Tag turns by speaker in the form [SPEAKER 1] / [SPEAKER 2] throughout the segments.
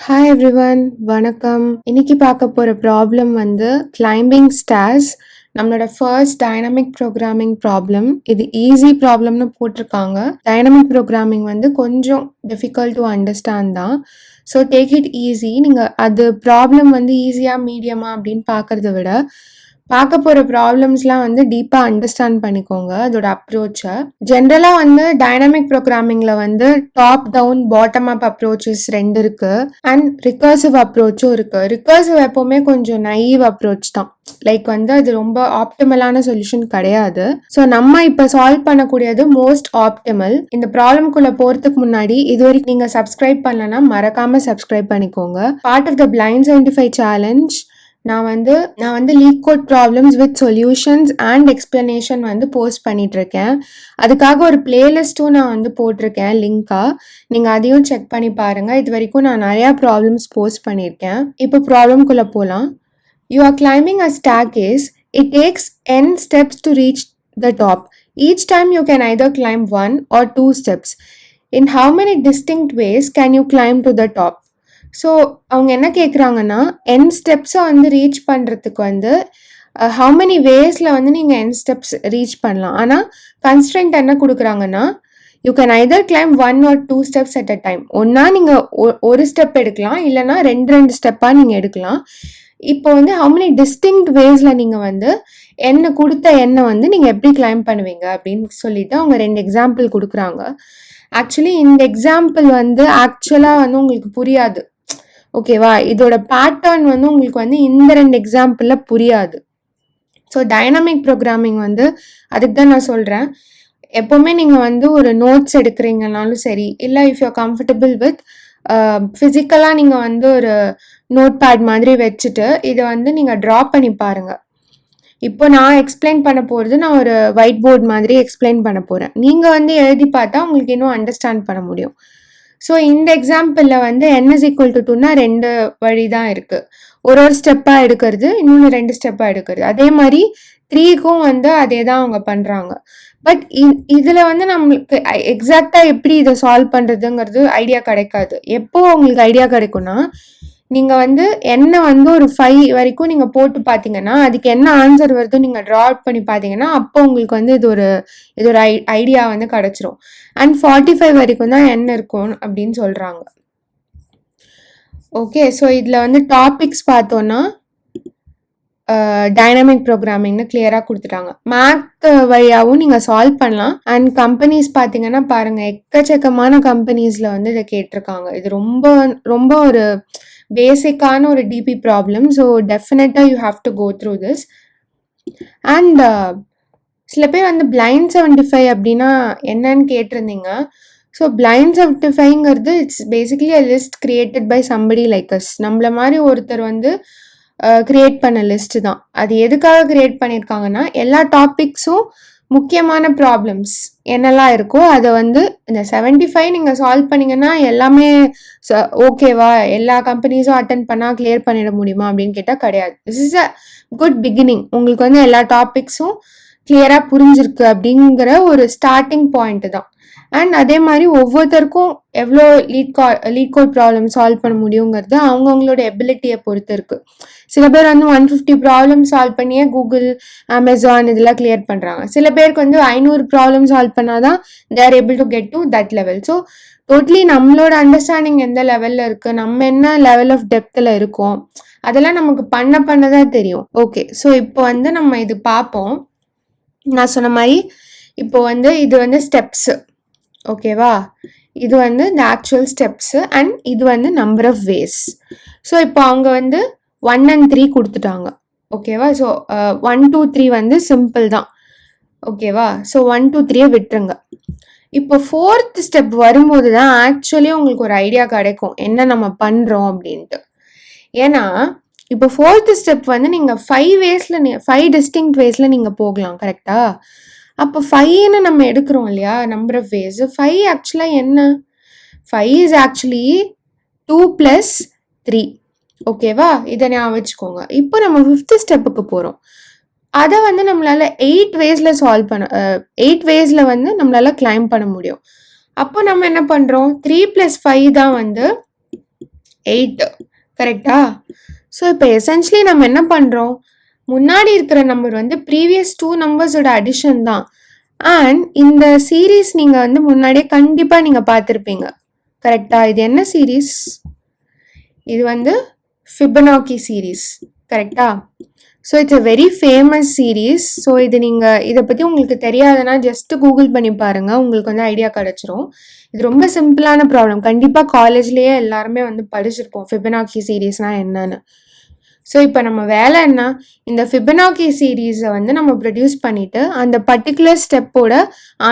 [SPEAKER 1] Hi everyone, வணக்கம். இன்னைக்கு பார்க்க போகிற ப்ராப்ளம் வந்து கிளைம்பிங் ஸ்டேர்ஸ். நம்மளோட ஃபர்ஸ்ட் டைனமிக் ப்ரோக்ராமிங் ப்ராப்ளம். இது ஈஸி ப்ராப்ளம்னு போட்டிருக்காங்க. டைனமிக் ப்ரோக்ராமிங் வந்து கொஞ்சம் டிஃபிகல்ட் டு அண்டர்ஸ்டாண்ட் தான். So take it easy. நீங்கள் அது ப்ராப்ளம் வந்து ஈஸியாக மீடியமா அப்படின்னு பார்க்கறத விட பார்க்க போகிற ப்ராப்ளம்ஸ்லாம் வந்து டீப்பாக அண்டர்ஸ்டாண்ட் பண்ணிக்கோங்க அதோட அப்ரோச்சை. ஜென்ரலாக வந்து டைனமிக் ப்ரோக்ராமிங்கில் வந்து top down bottom up approaches ரெண்டு இருக்குது அண்ட் ரிகர்சிவ் அப்ரோச்சும் இருக்குது. ரிகர்சிவ் எப்போவுமே கொஞ்சம் நைவ் அப்ரோச் தான். லைக் வந்து அது ரொம்ப ஆப்டிமலான சொல்யூஷன் கிடையாது. ஸோ நம்ம இப்போ சால்வ் பண்ணக்கூடியது மோஸ்ட் ஆப்டிமல். இந்த ப்ராப்ளம்குள்ளே போகிறதுக்கு முன்னாடி இது வரைக்கும் நீங்கள் சப்ஸ்கிரைப் பண்ணலன்னா மறக்காமல் சப்ஸ்கிரைப் பண்ணிக்கோங்க. Part of the blind 75 challenge நான் வந்து leet code problems with solutions and explanation வந்து போஸ்ட் பண்ணிட்டு இருக்கேன். அதுக்காக ஒரு பிளேலிஸ்ட்டும் நான் வந்து போட்டிருக்கேன் லிங்காக. நீங்கள் அதையும் செக் பண்ணி பாருங்கள். இது வரைக்கும் நான் நிறையா ப்ராப்ளம்ஸ் போஸ்ட் பண்ணியிருக்கேன். இப்போ ப்ராப்ளம்குள்ளே போகலாம். You are climbing a staircase. It takes n steps to reach the top. Each time you can either climb 1 or 2 steps. In how many distinct ways can you climb to the top? So அவங்க என்ன கேட்குறாங்கன்னா, என் ஸ்டெப்ஸை வந்து reach பண்ணுறதுக்கு வந்து how many வேஸில் வந்து நீங்கள் என் steps reach பண்ணலாம். ஆனால் கன்ஸ்ட்ரெண்ட் என்ன கொடுக்குறாங்கன்னா, you can either claim 1 or 2 steps at a time. ஒன்றா நீங்கள் ஒரு ஸ்டெப் எடுக்கலாம், இல்லைனா ரெண்டு ஸ்டெப்பாக நீங்கள் எடுக்கலாம். இப்போ வந்து ஹவு மெனி டிஸ்டிங்க்ட் வேஸில் நீங்கள் வந்து கொடுத்த எண்ணை வந்து நீங்கள் எப்படி கிளைம் பண்ணுவீங்க அப்படின்னு சொல்லிட்டு அவங்க 2 எக்ஸாம்பிள் கொடுக்குறாங்க. ஆக்சுவலி இந்த எக்ஸாம்பிள் வந்து ஆக்சுவலாக வந்து உங்களுக்கு புரியாது. ஓகேவா? இதோட பேட்டர்ன் வந்து உங்களுக்கு வந்து இந்த 2 எக்ஸாம்பிளில் புரியாது. ஸோ டைனமிக் ப்ரோக்ராமிங் வந்து அதுக்கு தான் நான் சொல்கிறேன். எப்போவுமே நீங்கள் வந்து ஒரு நோட்ஸ் எடுக்கிறீங்கனாலும் சரி, இல்லை இஃப் யூ கம்ஃபர்டபுள் வித் ஃபிசிக்கலாக நீங்கள் வந்து ஒரு நோட் பேட் மாதிரி வச்சுட்டு இதை வந்து நீங்கள் ட்ரா பண்ணி பாருங்கள். இப்போ நான் எக்ஸ்பிளைன் பண்ண போகிறது நான் ஒரு ஒயிட் போர்ட் மாதிரி எக்ஸ்பிளைன் பண்ண போகிறேன். நீங்கள் வந்து எழுதி பார்த்தா உங்களுக்கு இன்னும் அண்டர்ஸ்டாண்ட் பண்ண முடியும். ஸோ இந்த எக்ஸாம்பிளில் வந்து n is equal to 2னா 2 வழி தான் இருக்குது. ஒரு ஸ்டெப்பாக எடுக்கிறது, இன்னொன்று 2 ஸ்டெப்பாக எடுக்கிறது. அதே மாதிரி 3க்கும் வந்து அதே தான் அவங்க பண்ணுறாங்க. பட் இதில் வந்து நம்மளுக்கு எக்ஸாக்டாக எப்படி இதை சால்வ் பண்ணுறதுங்கிறது ஐடியா கிடைக்காது. எப்போ உங்களுக்கு ஐடியா கிடைக்கும்னா, நீங்கள் வந்து என்ன வந்து ஒரு 5 வரைக்கும் நீங்கள் போட்டு பார்த்தீங்கன்னா அதுக்கு என்ன ஆன்சர் வருதோ நீங்கள் ட்ரா அவுட் பண்ணி பார்த்தீங்கன்னா அப்போ உங்களுக்கு வந்து இது ஒரு ஐடியா வந்து கிடச்சிரும். அண்ட் 45 வரைக்கும் தான் என்ன இருக்கும் அப்படின்னு சொல்கிறாங்க. ஓகே, ஸோ இதில் வந்து டாபிக்ஸ் பார்த்தோன்னா டைனமிக் ப்ரோக்ராமிங்னு கிளியராக கொடுத்துட்டாங்க. மேத் வழியாகவும் நீங்கள் சால்வ் பண்ணலாம். அண்ட் கம்பெனிஸ் பார்த்தீங்கன்னா பாருங்கள், எக்கச்சக்கமான கம்பெனிஸில் வந்து இதை கேட்டிருக்காங்க. இது ரொம்ப ரொம்ப ஒரு பேசிக்கான ஒரு டிபி ப்ராப்ளம். ஸோ டெஃபினட்டாக you have to go through this. And சில பேர் வந்து பிளைண்ட் 75 அப்படின்னா என்னன்னு கேட்டிருந்தீங்க. ஸோ பிளைண்ட் 75ங்கிறது it's basically a list created by somebody like us. நம்மள மாதிரி ஒருத்தர் வந்து கிரியேட் பண்ண லிஸ்ட் தான். அது எதுக்காக கிரியேட் பண்ணியிருக்காங்கன்னா, எல்லா டாபிக்ஸும் முக்கியமான ப்ராப்ளம்ஸ் என்னெல்லாம் இருக்கோ அதை வந்து இந்த 75 நீங்கள் சால்வ் பண்ணிங்கன்னா எல்லாமே ஓகேவா, எல்லா கம்பெனிஸும் அட்டன் பண்ணால் கிளியர் பண்ணிட முடியுமா அப்படின்னு கேட்டால் கிடையாது. This is a good beginning. உங்களுக்கு வந்து எல்லா டாபிக்ஸும் கிளியராக புரிஞ்சிருக்கு அப்படிங்கிற ஒரு ஸ்டார்டிங் பாயிண்ட் தான். அண்ட் அதே மாதிரி ஒவ்வொருத்தருக்கும் எவ்வளோ லீட் கோட் ப்ராப்ளம் சால்வ் பண்ண முடியுங்கிறது அவங்கவுங்களோட எபிலிட்டியை பொறுத்து இருக்குது. சில பேர் வந்து 150 ப்ராப்ளம் சால்வ் பண்ணியே கூகுள், அமேசான் இதெல்லாம் கிளியர் பண்ணுறாங்க. சில பேருக்கு வந்து 500 ப்ராப்ளம் சால்வ் பண்ணால் தான் they are able to get to that level. So totally நம்மளோட அண்டர்ஸ்டாண்டிங் எந்த லெவலில் இருக்குது, நம்ம என்ன லெவல் ஆஃப் டெப்த்தில் இருக்கோம், அதெல்லாம் நமக்கு பண்ண தான் தெரியும். ஓகே, ஸோ இப்போ வந்து நம்ம இது பார்ப்போம். நான் சொன்ன மாதிரி இப்போ வந்து இது வந்து ஸ்டெப்ஸு. ஓகேவா? இது வந்து இந்த ஆக்சுவல் ஸ்டெப்ஸு அண்ட் இது வந்து நம்பர் ஆஃப் வேஸ். ஸோ இப்போ அவங்க வந்து 1 and 3 கொடுத்துட்டாங்க. ஓகேவா? ஸோ 1 2 3 வந்து சிம்பிள் தான். ஓகேவா? ஸோ 1 2 3 விட்டுருங்க. இப்போ 4th ஸ்டெப் வரும்போது தான் ஆக்சுவலி உங்களுக்கு ஒரு ஐடியா கிடைக்கும் என்ன நம்ம பண்ணுறோம் அப்படின்ட்டு. ஏன்னா இப்போ 4th ஸ்டெப் வந்து நீங்கள் 5 டிஸ்டிங்க்ட் வேஸில் நீங்கள் போகலாம். கரெக்டா? அப்போ 5ன்னு நம்ம எடுக்கிறோம் இல்லையா, நம்பர் ஆஃப் வேஸ். 5 ஆக்சுவலாக என்ன? 5 இஸ் ஆக்சுவலி 2 + 3. ஓகேவா? இதை ஞாபகம் வச்சுக்கோங்க. இப்போ நம்ம 5th ஸ்டெப்புக்கு போகிறோம். அதை வந்து நம்மளால் 8 வேஸில் 8 வேஸில் வந்து நம்மளால் கிளைம் பண்ண முடியும். அப்போ நம்ம என்ன பண்ணுறோம், 3 + 5 தான் வந்து 8 கரெக்டா? ஸோ இப்போ எசென்ஷியலி நம்ம என்ன பண்ணுறோம், முன்னாடி இருக்கிற நம்பர் வந்து ப்ரீவியஸ் 2 நம்பர்ஸோட அடிஷன் தான். அண்ட் இந்த சீரீஸ் நீங்கள் வந்து முன்னாடியே கண்டிப்பாக நீங்கள் பார்த்துருப்பீங்க கரெக்டா? இது என்ன சீரீஸ்? இது வந்து ஃபிபனாக்கி சீரீஸ் கரெக்டா? So it's a very famous series. So இது நீங்கள் இதை பற்றி உங்களுக்கு தெரியாதுன்னா ஜஸ்ட்டு கூகுள் பண்ணி பாருங்கள், உங்களுக்கு வந்து ஐடியா கிடச்சிரும். இது ரொம்ப சிம்பிளான ப்ராப்ளம். கண்டிப்பாக காலேஜ்லேயே எல்லாருமே வந்து படிச்சிருப்போம் ஃபிபனாக்கி சீரீஸ்னால் என்னன்னு. ஸோ இப்போ நம்ம வேலை என்ன, இந்த ஃபிபனாக்கி சீரீஸை வந்து நம்ம ப்ரொடியூஸ் பண்ணிவிட்டு அந்த பர்டிகுலர் ஸ்டெப்போட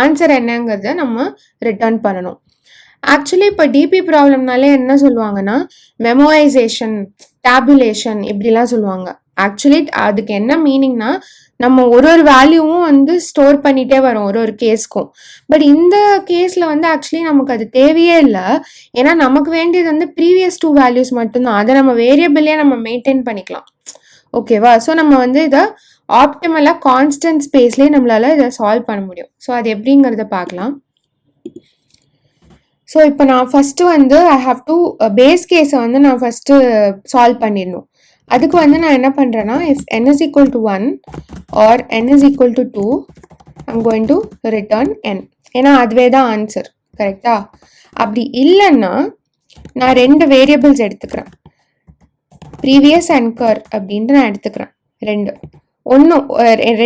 [SPEAKER 1] ஆன்சர் என்னங்கிறத நம்ம ரிட்டர்ன் பண்ணணும். ஆக்சுவலி இப்போ டிபி ப்ராப்ளம்னாலே என்ன சொல்லுவாங்கன்னா மெமோரைசேஷன், டேபுலேஷன் இப்படிலாம் சொல்லுவாங்க. ஆக்சுவலி அதுக்கு என்ன மீனிங்னா நம்ம ஒரு வேல்யூவும் வந்து ஸ்டோர் பண்ணிகிட்டே வரோம் ஒரு கேஸ்க்கும். பட் இந்த கேஸில் வந்து ஆக்சுவலி நமக்கு அது தேவையே இல்லை. ஏன்னா நமக்கு வேண்டியது வந்து ப்ரீவியஸ் 2 வேல்யூஸ் மட்டும்தான். அதை நம்ம வேரியபிளே நம்ம மெயின்டைன் பண்ணிக்கலாம். ஓகேவா? ஸோ நம்ம வந்து இதை ஆப்டிமலாக கான்ஸ்டன்ட் ஸ்பேஸ்லேயே நம்மளால் இதை சால்வ் பண்ண முடியும். ஸோ அது எப்படிங்கிறத பார்க்கலாம். ஸோ இப்போ நான் ஃபஸ்ட்டு வந்து ஐ ஹாவ் டு பேஸ் கேஸை வந்து நான் ஃபஸ்ட்டு சால்வ் பண்ணிடணும். அதுக்கு வந்து நான் என்ன பண்ணுறேன்னா, if n is equal to 1 or n is equal to 2, I'm going to return n. ஏன்னா அதுவே தான் ஆன்சர் கரெக்டா? அப்படி இல்லைன்னா நான் 2 வேரியபிள்ஸ் எடுத்துக்கிறேன், ப்ரீவியஸ் அண்ட் கர் அப்படின்ட்டு நான் எடுத்துக்கிறேன்.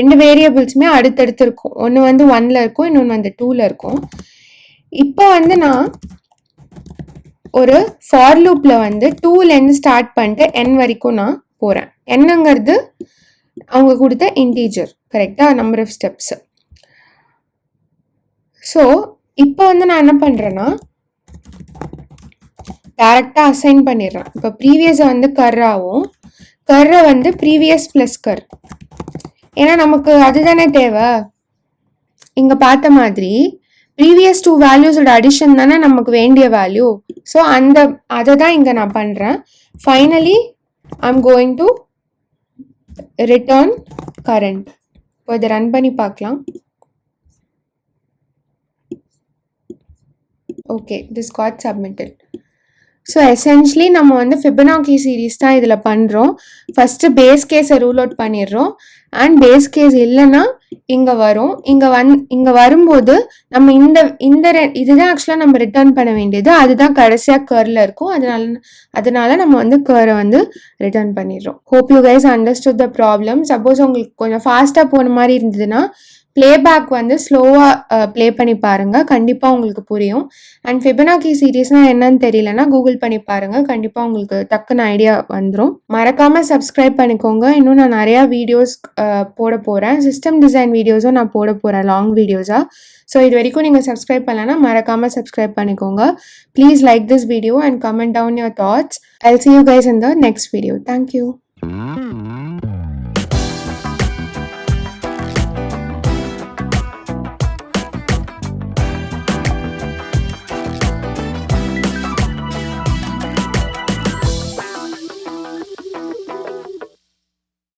[SPEAKER 1] 2 வேரியபிள்ஸுமே அடுத்தடுத்து இருக்கும். ஒன்று வந்து 1ல் இருக்கும், இன்னொன்று வந்து 2ல் இருக்கும். இப்போ வந்து நான் ஒரு ஃபார் லூப்பில் வந்து 2லேருந்து ஸ்டார்ட் பண்ணிட்டு n வரைக்கும் நான் போகிறேன். என்னங்கிறது அவங்க கொடுத்த இன்டீஜர் கரெக்டா, நம்பர் ஆஃப் ஸ்டெப்ஸ். ஸோ இப்போ வந்து நான் என்ன பண்ணுறேன்னா டேரெக்டாக அசைன் பண்ணிடுறேன். இப்போ ப்ரீவியஸை வந்து கர்ராகவும் கர்ரை வந்து ப்ரீவியஸ் ப்ளஸ் கர், ஏன்னா நமக்கு அதுதானே தேவை. இங்கே பார்த்த மாதிரி ப்ரீவியஸ் 2 வேல்யூஸோட அடிஷன் தானே நமக்கு வேண்டிய வேல்யூ. ஸோ அதை தான் இங்கே நான் பண்ணுறேன். Finally I'm going to return current. இப்போ இதை ரன் பண்ணி பார்க்கலாம். Okay, this got submitted. So essentially நம்ம வந்து ஃபிபனாக்கி சீரீஸ் தான் இதில் பண்ணுறோம். ஃபஸ்ட்டு பேஸ் கேஸை ரூல் அவுட் பண்ணிடுறோம். அண்ட் பேஸ் கேஸ் இல்லைன்னா இங்கே வரும். இங்கே வரும்போது நம்ம இதுதான் ஆக்சுவலாக நம்ம ரிட்டர்ன் பண்ண வேண்டியது. அதுதான் கடைசியாக கர்ல இருக்கும். அதனால நம்ம வந்து கரை வந்து ரிட்டர்ன் பண்ணிடுறோம். Hope you guys understood the problem. Suppose உங்களுக்கு கொஞ்சம் ஃபாஸ்ட்டாக போன மாதிரி இருந்ததுன்னா பிளேபேக் வந்து ஸ்லோவாக ப்ளே பண்ணி பாருங்கள், கண்டிப்பாக உங்களுக்கு புரியும். அண்ட் ஃபிபனாக்கி சீரீஸ்னால் என்னன்னு தெரியலன்னா கூகுள் பண்ணி பாருங்கள், கண்டிப்பாக உங்களுக்கு டக்குன்னு ஐடியா வந்துடும். மறக்காமல் சப்ஸ்கிரைப் பண்ணிக்கோங்க. இன்னும் நான் நிறையா வீடியோஸ் போட போகிறேன். சிஸ்டம் டிசைன் வீடியோஸும் நான் போட போகிறேன், லாங் வீடியோஸாக. ஸோ இது வரைக்கும் நீங்கள் சப்ஸ்கிரைப் பண்ணலன்னா மறக்காமல் சப்ஸ்கிரைப் பண்ணிக்கோங்க. Please like this video and comment down your thoughts. I'll see you guys in the next video. Thank you.